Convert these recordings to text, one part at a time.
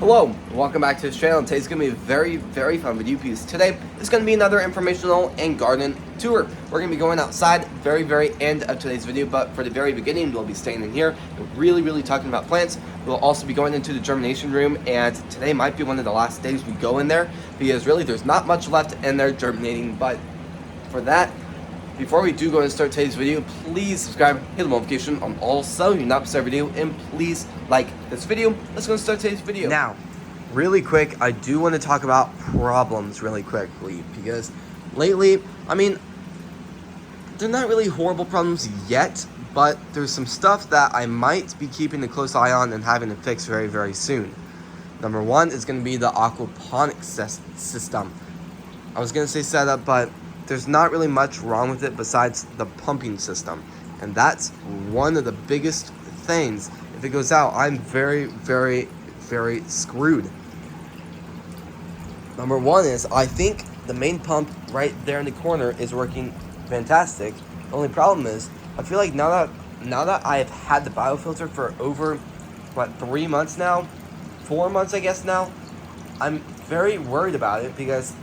Hello, welcome back to this channel. Today's going to be a very fun video piece. Today is going to be another informational and garden tour. We're going to be going outside very end of today's video, but for the very beginning we'll be staying in here, really talking about plants. We'll also be going into the germination room, and today might be one of the last days we go in there because really there's not much left in there germinating. But for that, before we do go and start today's video, please subscribe, hit the notification on all so you're not miss our video, and please like this video. Let's go and start today's video. Now, really quick, I do want to talk about problems really quickly because lately, I mean, they're not really horrible problems yet, but there's some stuff that I might be keeping a close eye on and having to fix very soon. Number one is going to be the aquaponics system. I was going to say setup, but there's not really much wrong with it besides the pumping system, and that's one of the biggest things. If it goes out, I'm very screwed. Number one is I think the main pump right there in the corner is working fantastic. The only problem is I feel like now that I've had the biofilter for over 3 months now, 4 months I guess now, I'm very worried about it because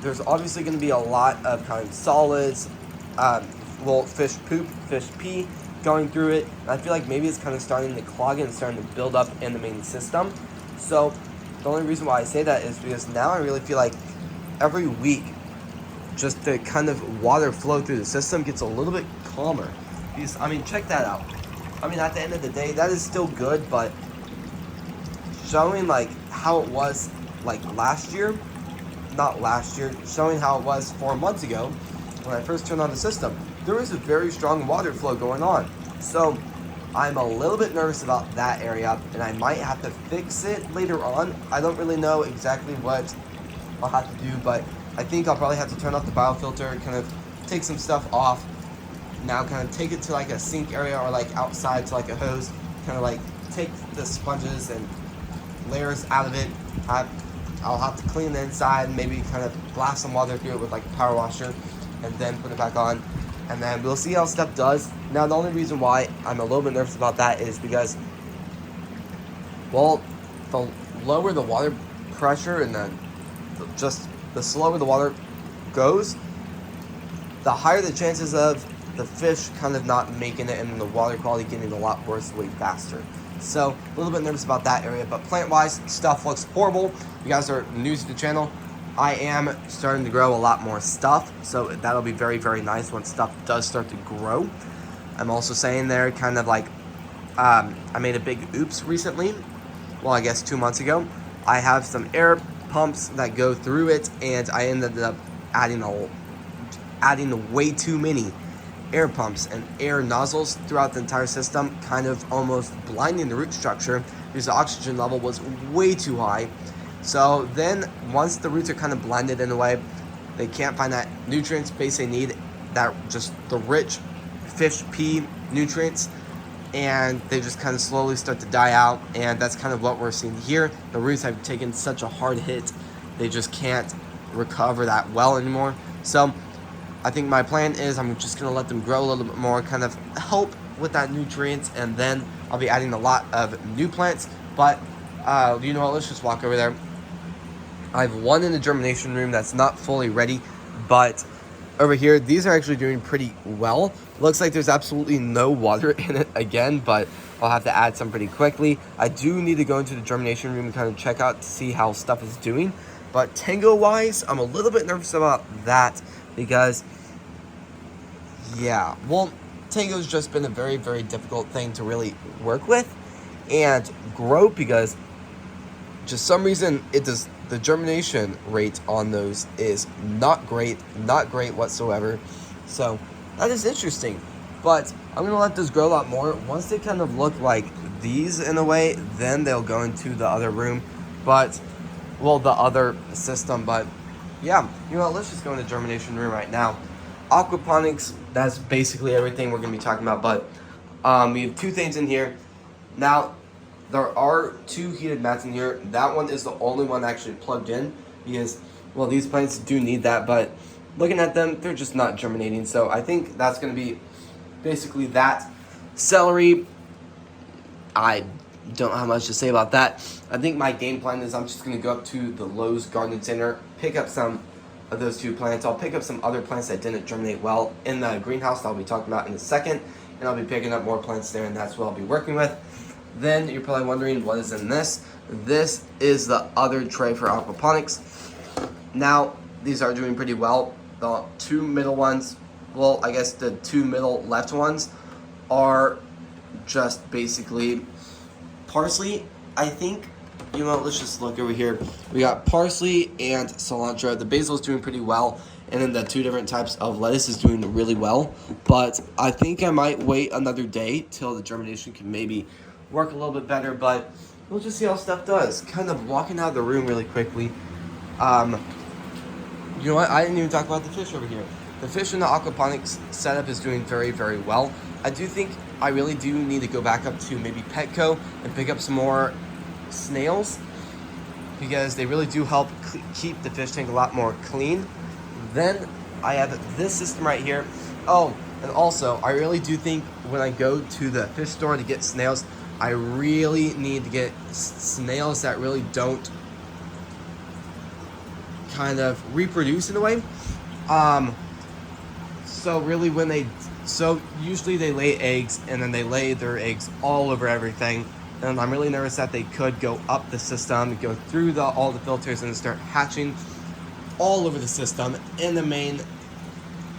there's obviously going to be a lot of kind of solids, fish poop, fish pee going through it. And I feel like maybe it's kind of starting to clog and starting to build up in the main system. So the only reason why I say that is because now I really feel like every week, just the kind of water flow through the system gets a little bit calmer. Because, I mean, check that out. I mean, at the end of the day, that is still good, but showing like how it was like showing how it was 4 months ago when I first turned on the system, there was a very strong water flow going on. So I'm a little bit nervous about that area, and I might have to fix it later on. I don't really know exactly what I'll have to do, but I think I'll probably have to turn off the biofilter, kind of take some stuff off, now kind of take it to like a sink area or like outside to like a hose, kind of like take the sponges and layers out of it. I'll have to clean the inside, maybe kind of blast some water through it with like a power washer, and then put it back on, and then we'll see how stuff does. Now, the only reason why I'm a little bit nervous about that is because, well, the lower the water pressure and the slower the water goes, the higher the chances of the fish kind of not making it and the water quality getting a lot worse way faster. So a little bit nervous about that area, but plant-wise, stuff looks horrible. If you guys are new to the channel, I am starting to grow a lot more stuff, so that'll be very nice when stuff does start to grow. I'm also saying there, kind of like, I made a big oops recently. Well, I guess 2 months ago. I have some air pumps that go through it, and I ended up adding way too many air pumps and air nozzles throughout the entire system, kind of almost blinding the root structure because the oxygen level was way too high. So then once the roots are kind of blinded in a way, they can't find that nutrient space they need, that just the rich fish pee nutrients, and they just kind of slowly start to die out. And that's kind of what we're seeing here. The roots have taken such a hard hit, they just can't recover that well anymore. So I think my plan is I'm just going to let them grow a little bit more, kind of help with that nutrients, and then I'll be adding a lot of new plants. But, you know what, let's just walk over there. I have one in the germination room that's not fully ready, but over here, these are actually doing pretty well. Looks like there's absolutely no water in it again, but I'll have to add some pretty quickly. I do need to go into the germination room and kind of check out to see how stuff is doing. But tango-wise, I'm a little bit nervous about that because, yeah, well, tango's just been a very difficult thing to really work with and grow because just some reason the germination rate on those is not great whatsoever. So that is interesting, but I'm gonna let this grow a lot more. Once they kind of look like these in a way, then they'll go into the other room, the other system. But yeah, you know what, let's just go in the germination room right now. Aquaponics, that's basically everything we're going to be talking about, but we have two things in here. Now, there are 2 heated mats in here. That one is the only one actually plugged in because, well, these plants do need that, but looking at them, they're just not germinating. So I think that's going to be basically that. Celery, I don't have much to say about that. I think my game plan is I'm just going to go up to the Lowe's Garden Center, pick up some of those 2 plants. I'll pick up some other plants that didn't germinate well in the greenhouse that I'll be talking about in a second, and I'll be picking up more plants there, and that's what I'll be working with. Then you're probably wondering what is in this. This is the other tray for aquaponics. Now, these are doing pretty well. The 2 middle ones, well, I guess the 2 middle left ones are just basically parsley, I think. You know, let's just look over here. We got parsley and cilantro. The basil is doing pretty well, and then the 2 different types of lettuce is doing really well. But I think I might wait another day till the germination can maybe work a little bit better, but we'll just see how stuff does. Kind of walking out of the room really quickly. You know what? I didn't even talk about the fish over here. The fish in the aquaponics setup is doing very, very well. I do think I really do need to go back up to maybe Petco and pick up some more snails, because they really do help keep the fish tank a lot more clean. Then I have this system right here. Oh, and also I really do think when I go to the fish store to get snails, I really need to get snails that really don't kind of reproduce in a way. So usually they lay eggs, and then they lay their eggs all over everything. And I'm really nervous that they could go up the system, go through all the filters, and start hatching all over the system in the main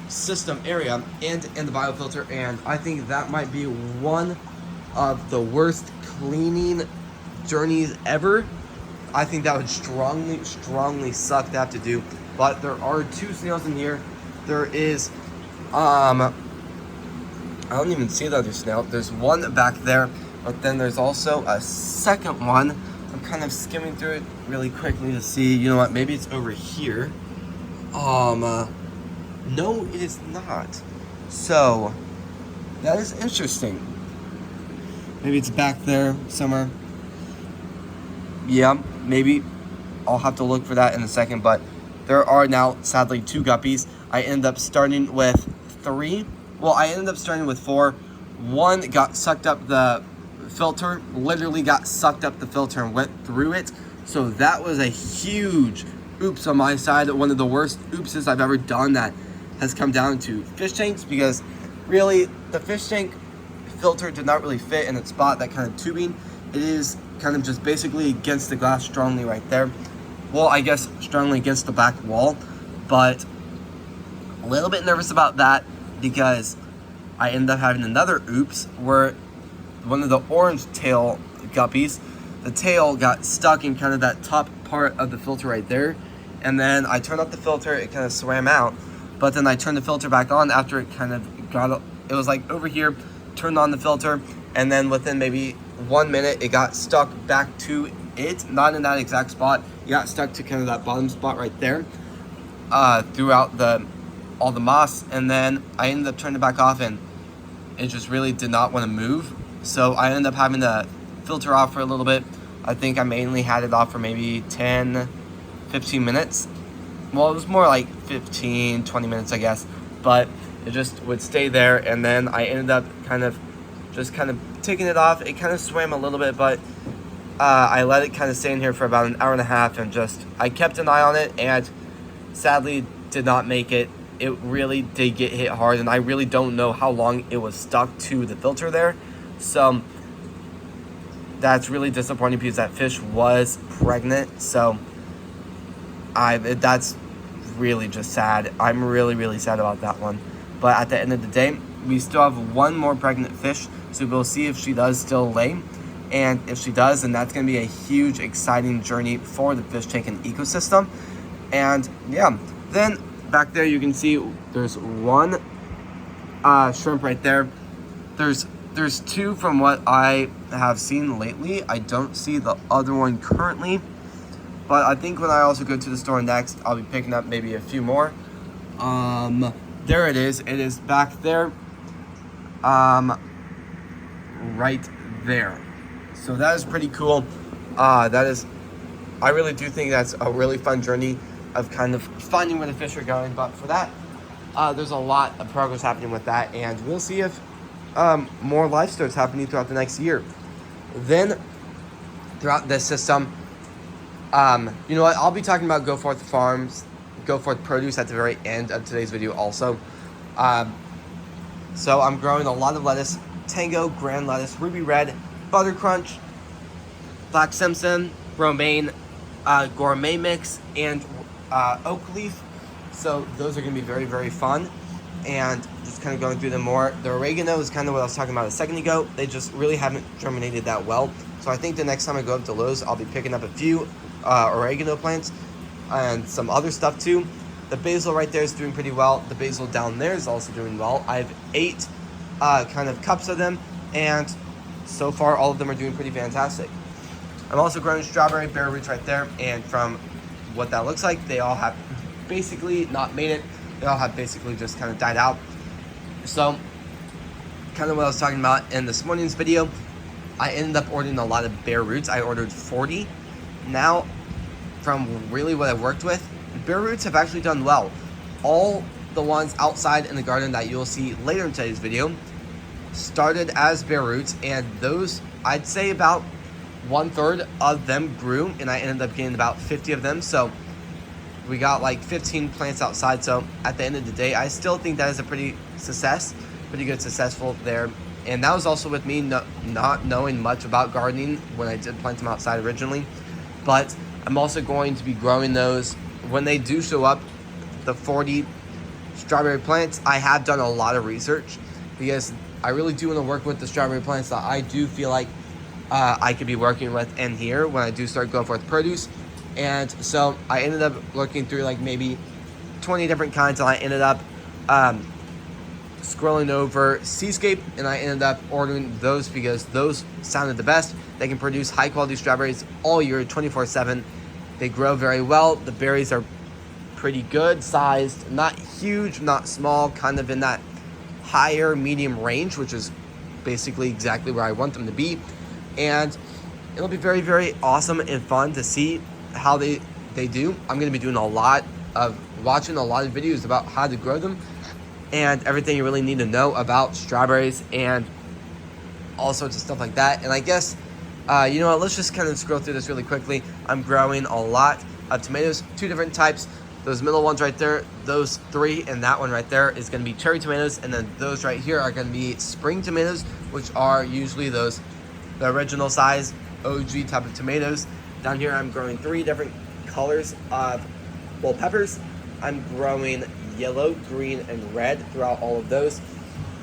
system area and in the biofilter. And I think that might be one of the worst cleaning journeys ever. I think that would strongly suck to have to do. But there are 2 snails in here. There is, I don't even see the other snail. There's one back there, but then there's also a second one. I'm kind of skimming through it really quickly to see, you know what, maybe it's over here. No, it is not. So, that is interesting. Maybe it's back there somewhere. Yeah, maybe. I'll have to look for that in a second, but there are now, sadly, 2 guppies. I ended up starting with 3. Well, I ended up starting with 4. One got sucked up the filter, literally got sucked up the filter and went through it. So that was a huge oops on my side. One of the worst oopses I've ever done that has come down to fish tanks, because really the fish tank filter did not really fit in its spot, that kind of tubing. It is kind of just basically against the glass strongly right there. Well, I guess strongly against the back wall, but a little bit nervous about that because I ended up having another oops where one of the orange tail guppies, the tail got stuck in kind of that top part of the filter right there. And then I turned off the filter, it kind of swam out. But then I turned the filter back on after it kind of got, it was like over here, turned on the filter, and then within maybe 1 minute, it got stuck back to it, not in that exact spot. It got stuck to kind of that bottom spot right there, throughout all the moss. And then I ended up turning it back off, and it just really did not want to move. So I ended up having to filter off for a little bit. I think I mainly had it off for maybe 10, 15 minutes. Well, it was more like 15, 20 minutes, I guess. But it just would stay there. And then I ended up kind of taking it off. It kind of swam a little bit, but I let it kind of stay in here for about an hour and a half. And I kept an eye on it, and sadly did not make it. It really did get hit hard, and I really don't know how long it was stuck to the filter there. So that's really disappointing because that fish was pregnant. So that's really just sad. I'm really, really sad about that one. But at the end of the day, we still have one more pregnant fish. So we'll see if she does still lay. And if she does, then that's going to be a huge, exciting journey for the fish tank and ecosystem. And yeah, then back there you can see there's one shrimp right there. There's two from what I have seen lately. I don't see the other one currently. But I think when I also go to the store next, I'll be picking up maybe a few more. There it is. It is back there. Right there. So that is pretty cool. I really do think that's a really fun journey of kind of finding where the fish are going. But for that, there's a lot of progress happening with that. And we'll see if more life starts happening throughout the next year. Then throughout this system. You know what? I'll be talking about Go Forth Farms, Go Forth Produce at the very end of today's video also. So I'm growing a lot of lettuce: Tango, Grand Lettuce, Ruby Red, Butter Crunch, Black Simpson, Romaine, Gourmet Mix, and Oak Leaf. So those are going to be very, very fun. And just kind of going through them more. The oregano is kind of what I was talking about a second ago. They just really haven't germinated that well. So I think the next time I go up to Lowe's, I'll be picking up a few oregano plants and some other stuff too. The basil right there is doing pretty well. The basil down there is also doing well. I have 8 kind of cups of them, and so far all of them are doing pretty fantastic. I'm also growing strawberry bare roots right there, and from what that looks like, they all have basically not made it. They all have basically just kind of died out. So kind of what I was talking about in this morning's video, I ended up ordering a lot of bare roots. I ordered 40. Now, from really what I've worked with, bare roots have actually done well. All the ones outside in the garden that you'll see later in today's video started as bare roots, and those, I'd say about 1/3 of them grew, and I ended up getting about 50 of them. So we got like 15 plants outside. So at the end of the day, I still think that is a pretty good successful there. And that was also with me not knowing much about gardening when I did plant them outside originally. But I'm also going to be growing those when they do show up. The 40 strawberry plants, I have done a lot of research because I really do want to work with the strawberry plants that I do feel like I could be working with in here when I do start Go Forth Produce. And so I ended up looking through like maybe 20 different kinds, and I ended up scrolling over Seascape, and I ended up ordering those because those sounded the best. They can produce high quality strawberries all year, 24/7. They grow very well. The berries are pretty good sized, not huge, not small, kind of in that higher medium range, which is basically exactly where I want them to be. And it'll be very, very awesome and fun to see how they do. I'm going to be doing watching a lot of videos about how to grow them and everything you really need to know about strawberries and all sorts of stuff like that. And I guess, you know what, let's just kind of scroll through this really quickly. I'm growing a lot of tomatoes, 2 different types. Those middle ones right there, those 3, and that one right there is going to be cherry tomatoes. And then those right here are going to be spring tomatoes, which are usually the original size OG type of tomatoes. Down here, I'm growing 3 different colors of bell peppers. I'm growing yellow, green, and red throughout all of those.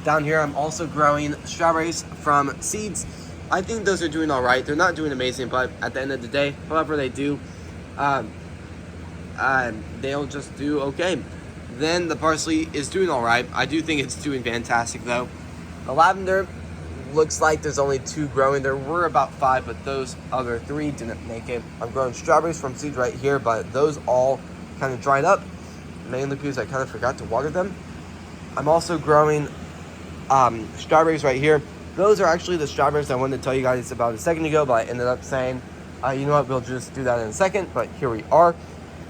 Down here, I'm also growing strawberries from seeds. I think those are doing all right. They're not doing amazing, but at the end of the day, however they do, they'll just do okay. Then the parsley is doing all right. I do think it's doing fantastic, though. The lavender looks like there's only 2 growing. There were about 5, but those other 3 didn't make it. I'm growing strawberries from seeds right here, but those all kind of dried up, mainly because I kind of forgot to water them. I'm also growing strawberries right here. Those are actually the strawberries I wanted to tell you guys about a second ago, but I ended up saying, you know what, we'll just do that in a second, but here we are.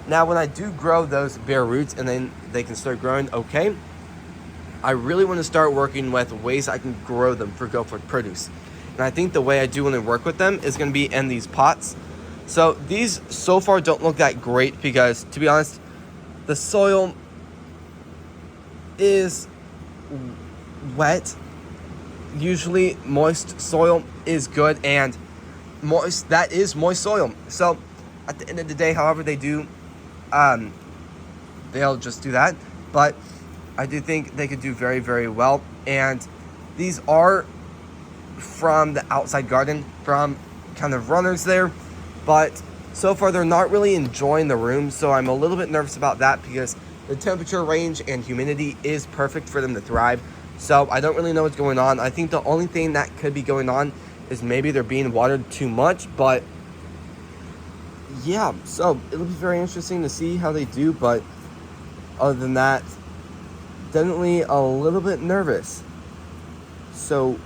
Now, when I do grow those bare roots and then they can start growing okay, I really want to start working with ways I can grow them for Go Forth Produce. And I think the way I do want to work with them is going to be in these pots. So these so far don't look that great because, to be honest, the soil is wet. Usually moist soil is good, and that is moist soil. So at the end of the day, however they do, they'll just do that. But I do think they could do very, very well. And these are from the outside garden, from kind of runners there. But so far, they're not really enjoying the room. So I'm a little bit nervous about that because the temperature range and humidity is perfect for them to thrive. So I don't really know what's going on. I think the only thing that could be going on is maybe they're being watered too much. But yeah, so it'll be very interesting to see how they do. But other than that, definitely a little bit nervous. So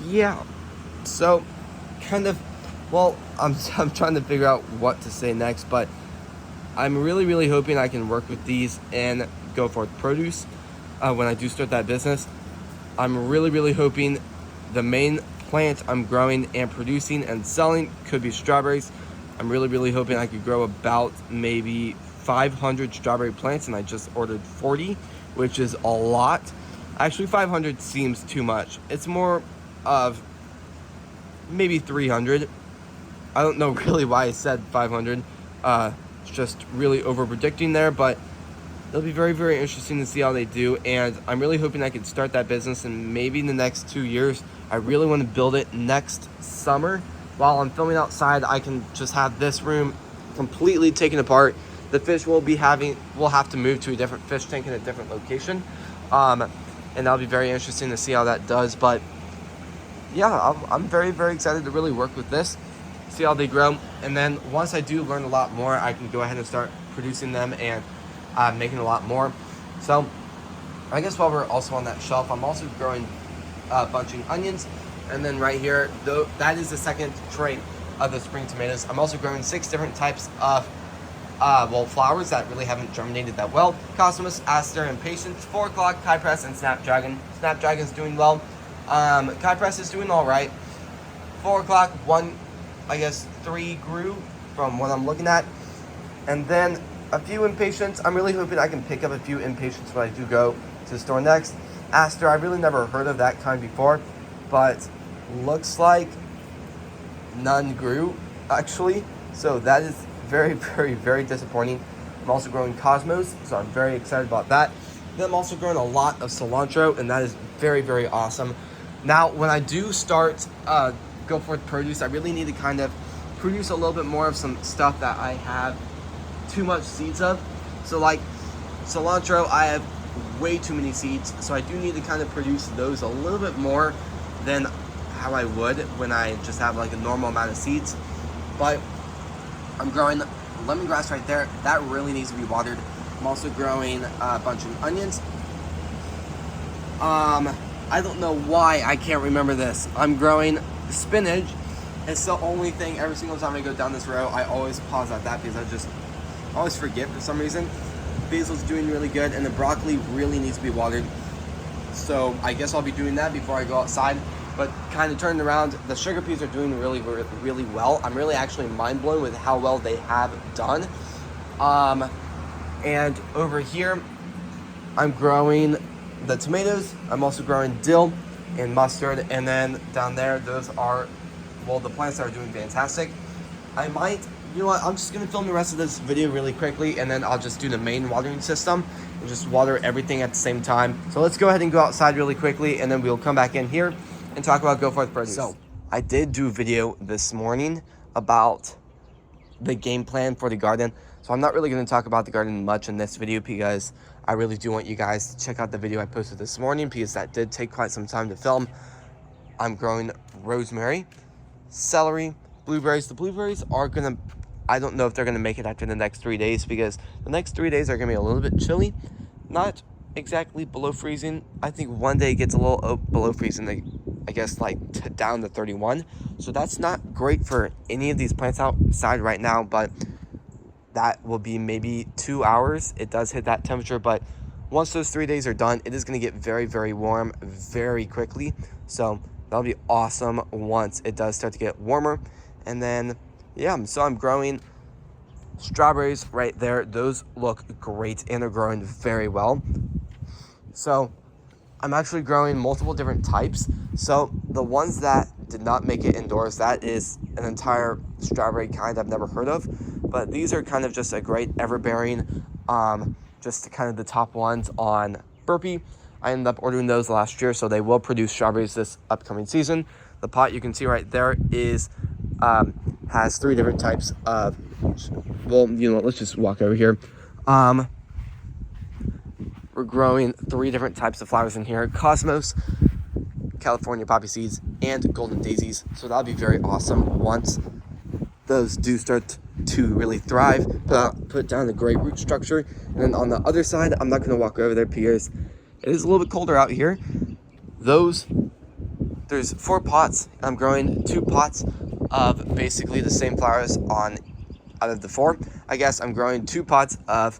yeah, so kind of, well, I'm trying to figure out what to say next, but I'm really, really hoping I can work with these and Go Forth Produce when I do start that business. I'm really, really hoping the main plant I'm growing and producing and selling could be strawberries. I'm really hoping I could grow about maybe 500 strawberry plants, and I just ordered 40, which is a lot. Actually, 500 seems too much. It's more of maybe 300. I don't know really why I said 500. It's just really over predicting there, but it'll be very interesting to see how they do. And I'm really hoping I can start that business in maybe in the next 2 years. I really want to build it next summer. While I'm filming outside, I can just have this room completely taken apart. The fish we'll have to move to a different fish tank in a different location. And that'll be very interesting to see how that does. But yeah, I'm very excited to really work with this, see how they grow. And then once I do learn a lot more, I can go ahead and start producing them and making a lot more. So I guess while we're also on that shelf, I'm also growing bunching onions. And then right here, though, that is the second tray of the spring tomatoes. I'm also growing 6 different types of flowers that really haven't germinated that well. Cosmos, Aster, and Patience, 4 o'clock, Kypress, and Snapdragon. Snapdragon's doing well. Kypress is doing all right. 4 o'clock, 3 grew from what I'm looking at. And then a few Impatience. I'm really hoping I can pick up a few Impatience when I do go to the store next. Aster, I really never heard of that kind before, but looks like none grew, actually. So that is very disappointing. I'm also growing Cosmos, so I'm very excited about that. Then I'm also growing a lot of cilantro, and that is very awesome. Now, when I do start Go Forth Produce, I really need to kind of produce a little bit more of some stuff that I have too much seeds of. So like cilantro, I have way too many seeds, so I do need to kind of produce those a little bit more than how I would when I just have like a normal amount of seeds. But I'm growing lemongrass right there. That really needs to be watered. I'm also growing a bunch of onions. I don't know why I can't remember this. I'm growing spinach. It's the only thing, every single time I go down this row, I always pause at that because I just always forget for some reason. Basil's doing really good, and the broccoli really needs to be watered. So I guess I'll be doing that before I go outside. But kind of turning around, the sugar peas are doing really well. I'm really actually mind blown with how well they have done. And over here, I'm growing the tomatoes. I'm also growing dill and mustard. And then down there, those are, well, the plants that are doing fantastic. I might, you know what, I'm just gonna film the rest of this video really quickly, and then I'll just do the main watering system and just water everything at the same time. So let's go ahead and go outside really quickly, and then we'll come back in here and talk about Go Forth Produce. So I did do a video this morning about the game plan for the garden. So I'm not really going to talk about the garden much in this video because I really do want you guys to check out the video I posted this morning because that did take quite some time to film. I'm growing rosemary, celery, blueberries. The blueberries are going to, I don't know if they're going to make it after the next 3 days because the next 3 days are going to be a little bit chilly. Not exactly below freezing. I think one day it gets a little below freezing, I guess like down to 31. So that's not great for any of these plants outside right now, but that will be maybe 2 hours. It does hit that temperature, but once those 3 days are done, it is going to get very warm very quickly. So that'll be awesome once it does start to get warmer. And then, yeah, so I'm growing strawberries right there. Those look great and they're growing very well. So I'm actually growing multiple different types. So the ones that did not make it indoors, that is an entire strawberry kind I've never heard of. But these are kind of just a great everbearing, just kind of the top ones on Burpee. I ended up ordering those last year, so they will produce strawberries this upcoming season. The pot you can see right there is has 3 different types of, well, you know, let's just walk over here. We're growing 3 different types of flowers in here: Cosmos, California poppy seeds, and golden daisies. So that'll be very awesome once those do start to really thrive. Put down the great root structure. And then on the other side, I'm not going to walk over there because it is a little bit colder out here. There's 4 pots. I'm growing 2 pots of basically the same flowers out of the 4. I guess I'm growing 2 pots of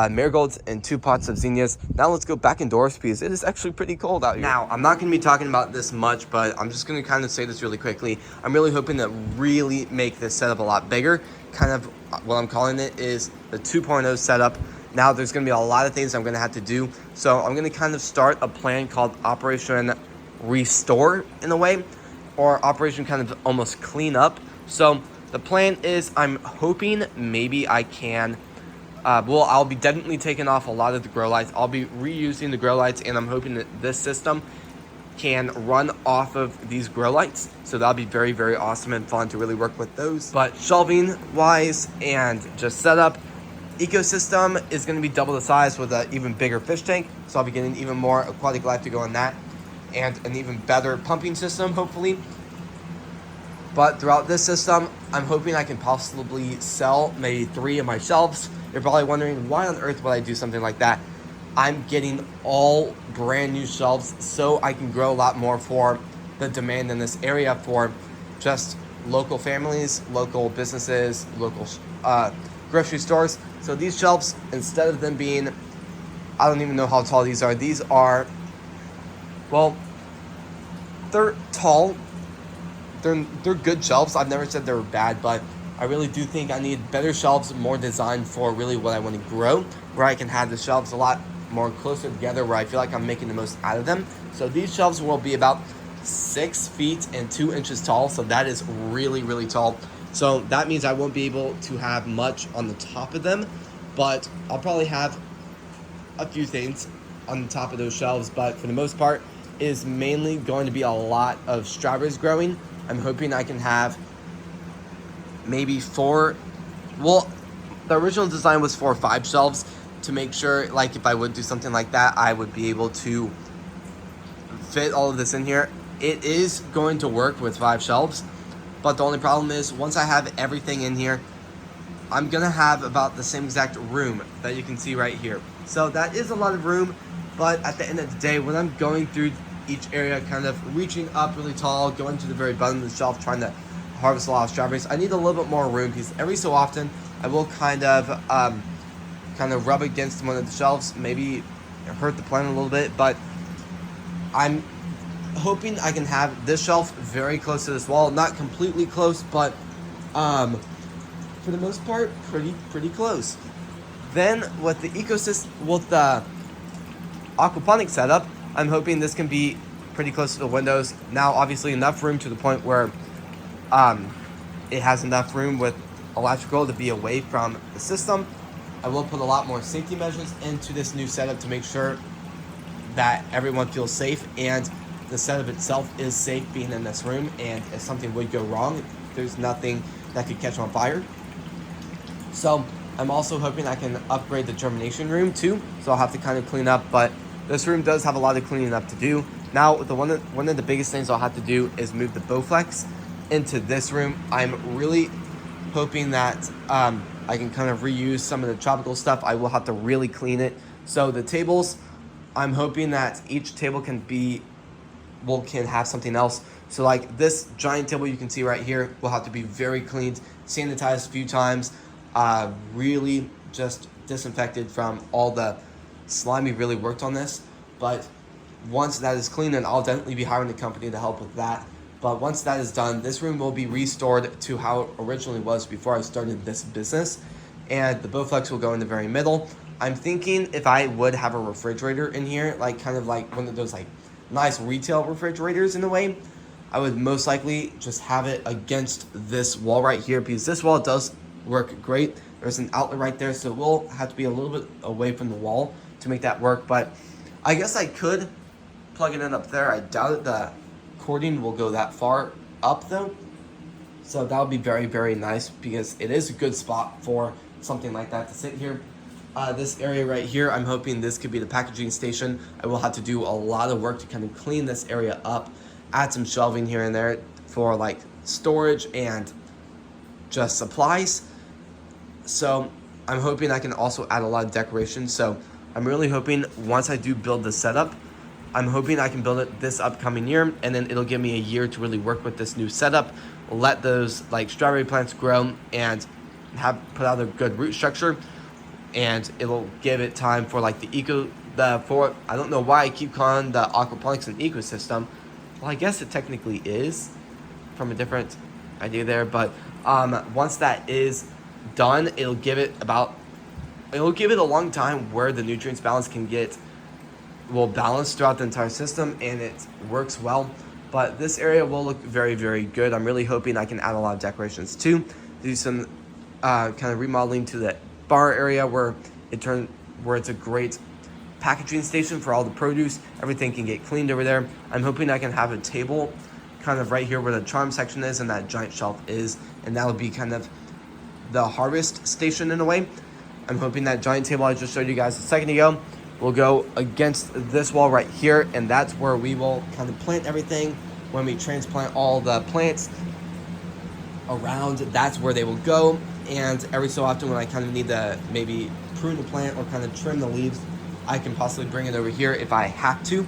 marigolds and 2 pots of zinnias. Now let's go back indoors because it is actually pretty cold out here. Now, I'm not going to be talking about this much, but I'm just going to kind of say this really quickly. I'm really hoping to really make this setup a lot bigger. Kind of what I'm calling it is the 2.0 setup. Now, there's going to be a lot of things I'm going to have to do. So I'm going to kind of start a plan called Operation Restore in a way, or Operation kind of almost clean up. So the plan is I'm hoping maybe I can I'll be definitely taking off a lot of the grow lights. I'll be reusing the grow lights, and I'm hoping that this system can run off of these grow lights. So that'll be very, very awesome and fun to really work with those. But shelving wise and just setup, ecosystem is going to be double the size with an even bigger fish tank. So I'll be getting even more aquatic life to go in that, and an even better pumping system, hopefully. But throughout this system, I'm hoping I can possibly sell maybe 3 of my shelves. You're probably wondering, why on earth would I do something like that? I'm getting all brand new shelves so I can grow a lot more for the demand in this area for just local families, local businesses, local grocery stores. So these shelves, instead of them being, I don't even know how tall these are, well, they're tall. They're good shelves. I've never said they were bad, but I really do think I need better shelves, more designed for really what I want to grow, where I can have the shelves a lot more closer together, where I feel like I'm making the most out of them. So these shelves will be about 6 feet and 2 inches tall, so that is really, really tall. So that means I won't be able to have much on the top of them, but I'll probably have a few things on the top of those shelves, but for the most part, it is mainly going to be a lot of strawberries growing. I'm hoping I can have maybe 4, well, the original design was 4 or 5 shelves to make sure, like, if I would do something like that, I would be able to fit all of this in here. It is going to work with 5 shelves, but the only problem is once I have everything in here, I'm gonna have about the same exact room that you can see right here. So that is a lot of room, but at the end of the day, when I'm going through each area, kind of reaching up really tall, going to the very bottom of the shelf, trying to harvest a lot of strawberries, I need a little bit more room because every so often I will kind of rub against one of the shelves, maybe hurt the plant a little bit, but I'm hoping I can have this shelf very close to this wall, not completely close, but for the most part, pretty close. Then with the ecosystem, with the aquaponic setup, I'm hoping this can be pretty close to the windows. Now, obviously, enough room to the point where it has enough room with electrical to be away from the system. I will put a lot more safety measures into this new setup to make sure that everyone feels safe and the setup itself is safe being in this room. And if something would go wrong, there's nothing that could catch on fire. So I'm also hoping I can upgrade the germination room too. So I'll have to kind of clean up, but this room does have a lot of cleaning up to do. Now, one of the biggest things I'll have to do is move the Bowflex into this room. I'm really hoping that I can kind of reuse some of the tropical stuff. I will have to really clean it. So the tables, I'm hoping that each table can have something else. So like this giant table you can see right here will have to be very cleaned, sanitized a few times, really just disinfected from all the slime we really worked on this. But once that is clean, then I'll definitely be hiring a company to help with that. But once that is done, this room will be restored to how it originally was before I started this business. And the Bowflex will go in the very middle. I'm thinking if I would have a refrigerator in here, like kind of like one of those like nice retail refrigerators in a way, I would most likely just have it against this wall right here, because this wall does work great. There's an outlet right there, so we'll have to be a little bit away from the wall to make that work. But I guess I could plug it in up there. I doubt it. The cording will go that far up though, so that would be very, very nice because it is a good spot for something like that to sit here. This area right here, I'm hoping this could be the packaging station. I will have to do a lot of work to kind of clean this area up, add some shelving here and there for like storage and just supplies. So I'm hoping I can also add a lot of decoration. So I'm really hoping once I do build the setup, I'm hoping I can build it this upcoming year, and then it'll give me a year to really work with this new setup, let those like strawberry plants grow and put out a good root structure. and it'll give it time for like I don't know why I keep calling the aquaponics an ecosystem. Well, I guess it technically is from a different idea there, but once that is done, it'll give it a long time where the nutrients balance will balance throughout the entire system, and it works well. But this area will look very, very good. I'm really hoping I can add a lot of decorations too. Do some kind of remodeling to the bar area where it's a great packaging station for all the produce. Everything can get cleaned over there. I'm hoping I can have a table kind of right here where the charm section is and that giant shelf is, and that'll be kind of the harvest station in a way. I'm hoping that giant table I just showed you guys a second ago will go against this wall right here, and that's where we will kind of plant everything. When we transplant all the plants around, that's where they will go. And every so often when I kind of need to maybe prune the plant or kind of trim the leaves, I can possibly bring it over here if I have to.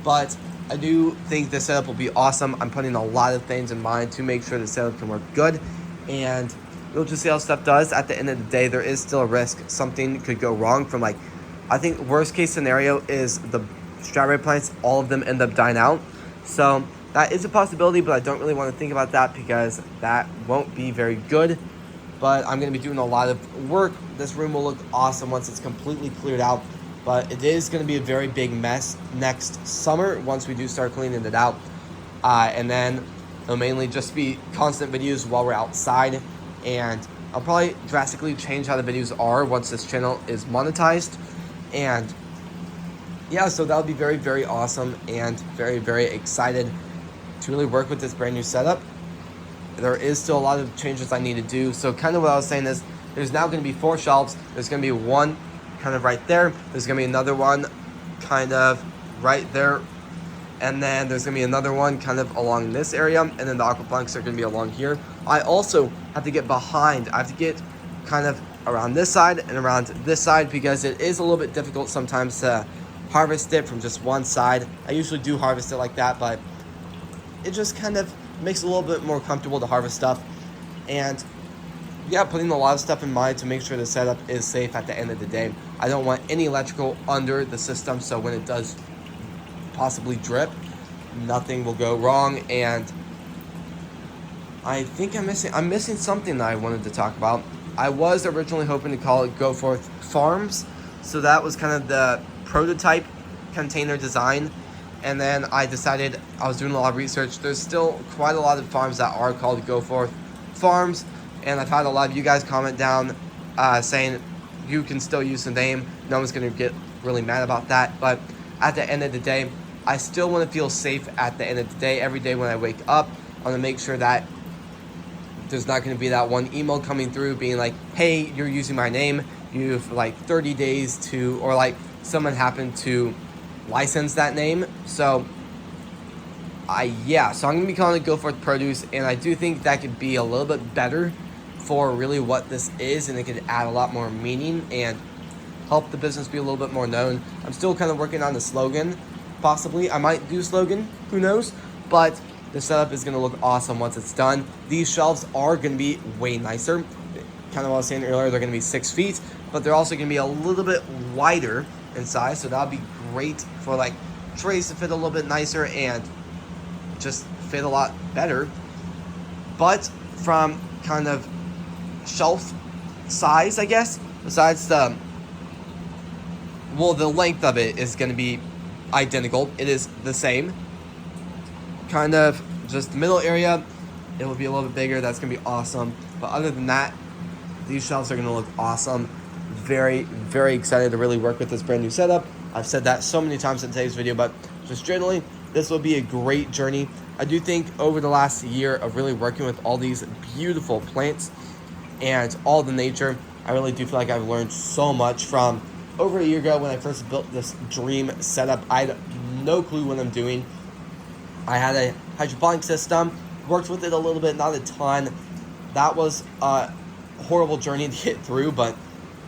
But I do think the setup will be awesome. I'm putting a lot of things in mind to make sure the setup can work good, and we'll just see how stuff does. At the end of the day, there is still a risk something could go wrong from I think worst case scenario is the strawberry plants, all of them end up dying out. So that is a possibility, but I don't really want to think about that because that won't be very good. But I'm going to be doing a lot of work. This room will look awesome once it's completely cleared out. But it is going to be a very big mess next summer once we do start cleaning it out. And then it'll mainly just be constant videos while we're outside. And I'll probably drastically change how the videos are once this channel is monetized. And yeah, so that'll be very, very awesome, and very, very excited to really work with this brand new setup. There is still a lot of changes I need to do. So kind of what I was saying is there's now going to be 4 shelves. There's going to be one kind of right there. There's going to be another one kind of right there. And then there's going to be another one kind of along this area. And then the aquaponics are going to be along here. I also have to get behind. I have to get kind of around this side and around this side because it is a little bit difficult sometimes to harvest it from just one side. I usually do harvest it like that, but it just kind of makes it a little bit more comfortable to harvest stuff. And yeah, putting a lot of stuff in mind to make sure the setup is safe at the end of the day. I don't want any electrical under the system, so when it does possibly drip, nothing will go wrong. And I think I'm missing something that I wanted to talk about. I was originally hoping to call it Go Forth Farms, so that was kind of the prototype container design. And then I decided, I was doing a lot of research, there's still quite a lot of farms that are called Go Forth Farms, and I've had a lot of you guys comment down saying you can still use the name. No one's going to get really mad about that, but at the end of the day, I still want to feel safe at the end of the day. Every day when I wake up, I want to make sure that there's not going to be that one email coming through being like, hey, you're using my name, you've 30 days to, or someone happened to license that name. So so I'm going to be calling it Go Forth Produce, and I do think that could be a little bit better for really what this is, and it could add a lot more meaning and help the business be a little bit more known. I'm still kind of working on the slogan. Possibly I might do slogan, who knows, but the setup is going to look awesome once it's done. These shelves are going to be way nicer. Kind of what I was saying earlier, they're going to be 6 feet, but they're also going to be a little bit wider in size, so that'll be great for trays to fit a little bit nicer and just fit a lot better. But from kind of shelf size, I guess, besides the length of it is going to be identical. It is the same. Kind of just the middle area, it will be a little bit bigger. That's going to be awesome. But other than that, these shelves are going to look awesome. Very, very excited to really work with this brand new setup. I've said that so many times in today's video, but just generally, this will be a great journey. I do think over the last year of really working with all these beautiful plants and all the nature, I really do feel like I've learned so much from over a year ago when I first built this dream setup. I had no clue what I'm doing. I had a hydroponic system, worked with it a little bit, not a ton. That was a horrible journey to get through, but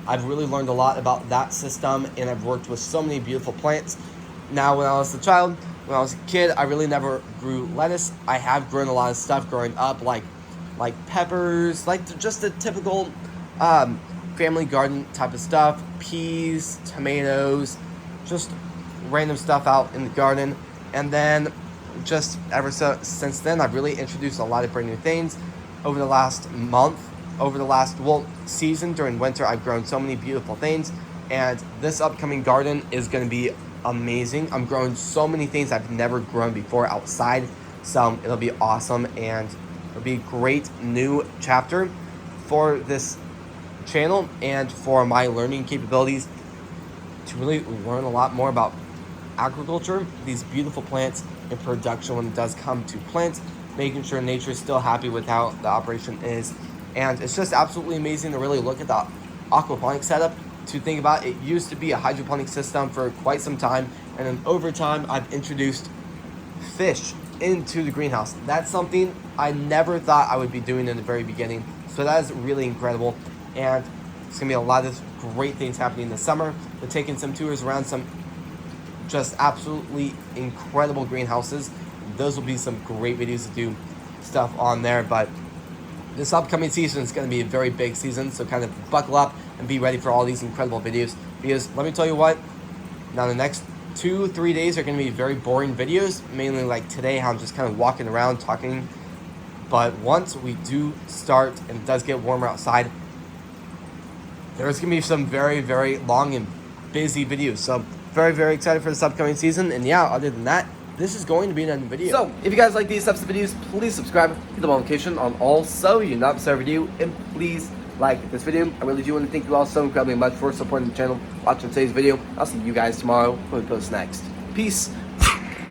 I've really learned a lot about that system, and I've worked with so many beautiful plants. Now, when I was a child, when I was a kid, I really never grew lettuce. I have grown a lot of stuff growing up, like peppers, just the typical family garden type of stuff, peas, tomatoes, just random stuff out in the garden. And then just since then, I've really introduced a lot of brand new things over the last month. Over the last season during winter, I've grown so many beautiful things, and this upcoming garden is going to be amazing. I'm growing so many things I've never grown before outside, so it'll be awesome, and it'll be a great new chapter for this channel and for my learning capabilities to really learn a lot more about agriculture, these beautiful plants, and production when it does come to plants, making sure nature is still happy with how the operation is. And it's just absolutely amazing to really look at the aquaponics setup, to think about it. Used to be a hydroponic system for quite some time, and then over time I've introduced fish into the greenhouse. That's something I never thought I would be doing in the very beginning, so that is really incredible. And it's gonna be a lot of great things happening this summer. We're taking some tours around some just absolutely incredible greenhouses. Those will be some great videos to do stuff on there, but this upcoming season is going to be a very big season, so kind of buckle up and be ready for all these incredible videos, because let me tell you what, now the next 2-3 days are going to be very boring videos, mainly like today, how I'm just kind of walking around talking. But once we do start and it does get warmer outside, there's going to be some very, very long and busy videos. So very, very excited for this upcoming season. And yeah, other than that, this is going to be another video. So, if you guys like these types of videos, please subscribe, hit the notification on all so you not miss a video, and please like this video. I really do want to thank you all so incredibly much for supporting the channel, watching today's video. I'll see you guys tomorrow when we post next. Peace.